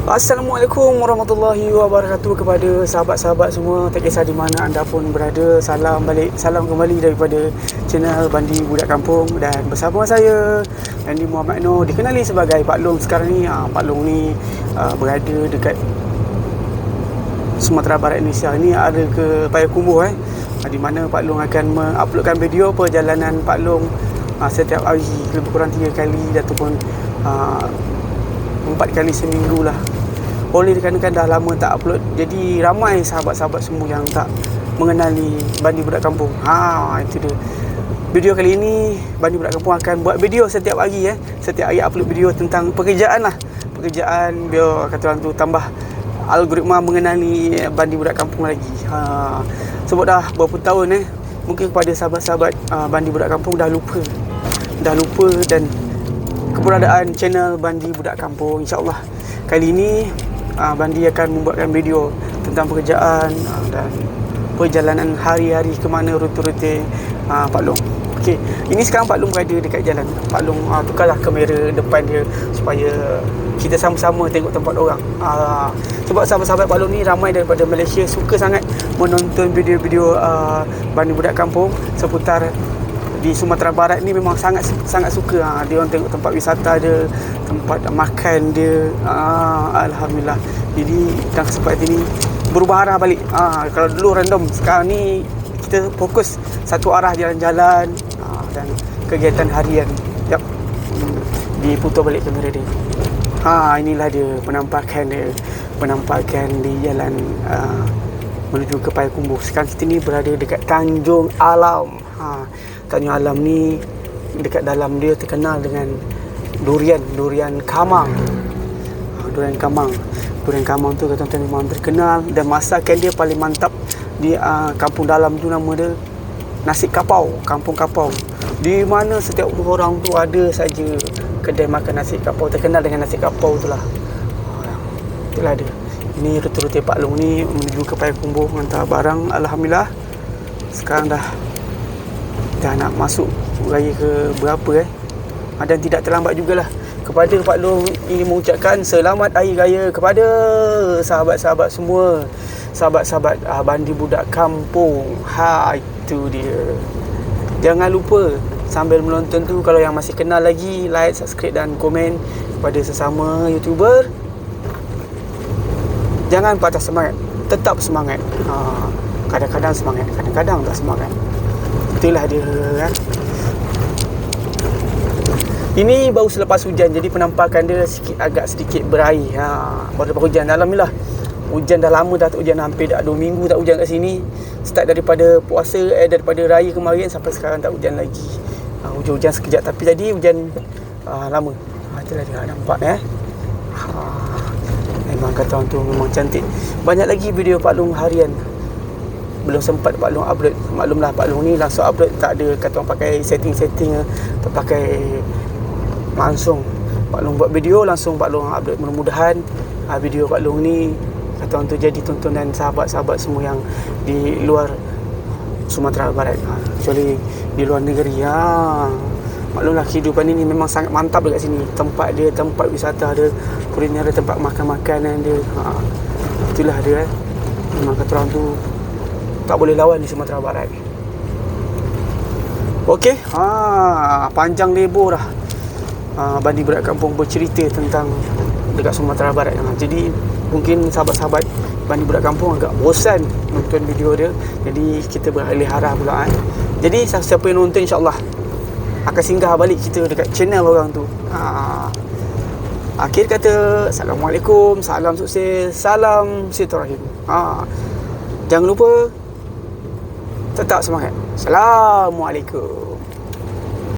Assalamualaikum warahmatullahi wabarakatuh kepada sahabat-sahabat semua, tak kisah di mana anda pun berada. Salam kembali daripada channel Bandi Budak Kampung, dan bersama saya Andy Muhammad Noor, dikenali sebagai Pak Long sekarang ni. Pak Long ni berada dekat Sumatera Barat Indonesia. Ini ada ke Payakumbuh di mana Pak Long akan menguploadkan video perjalanan Pak Long setiap hari, lebih kurang 3 kali ataupun 4 kali seminggu lah. Oleh dikarenakan dah lama tak upload, jadi ramai sahabat-sahabat semua yang tak mengenali Bandi Budak Kampung. Itu dia. Video kali ini Bandi Budak Kampung akan buat video setiap hari Setiap hari upload video tentang pekerjaan lah. Pekerjaan biar kata orang tu tambah algoritma mengenali Bandi Budak Kampung lagi. Sebab dah berapa tahun mungkin kepada sahabat-sahabat Bandi Budak Kampung dah lupa dan keberadaan channel Bandi Budak Kampung. InsyaAllah kali ini Bandi akan membuatkan video tentang pekerjaan dan perjalanan hari-hari ke mana rute-rute Pak Long. Okey, ini sekarang Pak Long berada dekat jalan. Pak Long tukarlah kamera depan dia supaya kita sama-sama tengok tempat orang. Sebab sahabat-sahabat Pak Long ni ramai daripada Malaysia, suka sangat menonton video-video Bandi Budak Kampung seputar di Sumatera Barat ni. Memang sangat suka. Dia orang tengok tempat wisata dia, tempat makan dia. Alhamdulillah. Jadi dalam kesempatan ini berubah arah balik. Kalau dulu random, sekarang ni kita fokus satu arah, jalan-jalan dan kegiatan harian. Diputar balik kamera dia. Inilah dia penampakan di jalan menuju ke Payakumbuh. Sekarang kita ni berada dekat Tanjung Alam. Tanjung Alam ni dekat dalam dia terkenal dengan durian kamang. Durian kamang tu kata-kata memang terkenal, dan masakan dia paling mantap di kampung dalam tu. Nama dia nasi kapau, kampung kapau, di mana setiap orang tu ada saja kedai makan nasi kapau, terkenal dengan nasi kapau tu lah. Itulah dia. Ini rute-rute Pak Long ni menuju ke Payakumbuh hantar barang. Alhamdulillah sekarang dah nak masuk raya ke berapa dan tidak terlambat jugalah. Kepada Pak Long ini mengucapkan selamat hari raya kepada sahabat-sahabat semua, sahabat-sahabat Bandi Budak Kampung. Itu dia. Jangan lupa sambil menonton tu, kalau yang masih kenal lagi, like, subscribe dan komen kepada sesama YouTuber. Jangan patah semangat, tetap semangat. Kadang-kadang semangat, kadang-kadang tak semangat. Itulah dia Ini baru selepas hujan, jadi penampakan dia agak sedikit berair. Baru lepas hujan. Alhamdulillah, hujan dah lama dah tak hujan, hampir dah 2 minggu tak hujan kat sini. Start daripada puasa, daripada raya kemarin sampai sekarang tak hujan lagi. Hujan-hujan sekejap, tapi tadi hujan lama. Itulah dia, nampak memang kata orang tu memang cantik. Banyak lagi video Pak Long harian belum sempat Pak Long upload. Maklumlah Pak Long ni langsung upload, tak ada kata orang pakai setting atau pakai langsung. Pak Long buat video langsung Pak Long upload. Mudah-mudahan video Pak Long ni kata orang tu jadi tontonan sahabat-sahabat semua yang di luar Sumatera Barat, kecuali di luar negeri. Maklumlah kehidupan ini memang sangat mantap dekat sini. Tempat dia, tempat wisata dia, kuliner dia, tempat makan-makanan dia. Itulah dia memang kata orang tu tak boleh lawan di Sumatera Barat. Okey, panjang lebar dah Bandi Budak Kampung bercerita tentang dekat Sumatera Barat. Jadi mungkin sahabat-sahabat Bandi Budak Kampung agak bosan nonton video dia, jadi kita beralih arah pula. Jadi siapa yang nonton, insyaAllah akan singgah balik kita dekat channel orang tu. Akhir kata, Assalamualaikum, salam sukses, salam silaturahim. Jangan lupa tetap semangat. Assalamualaikum.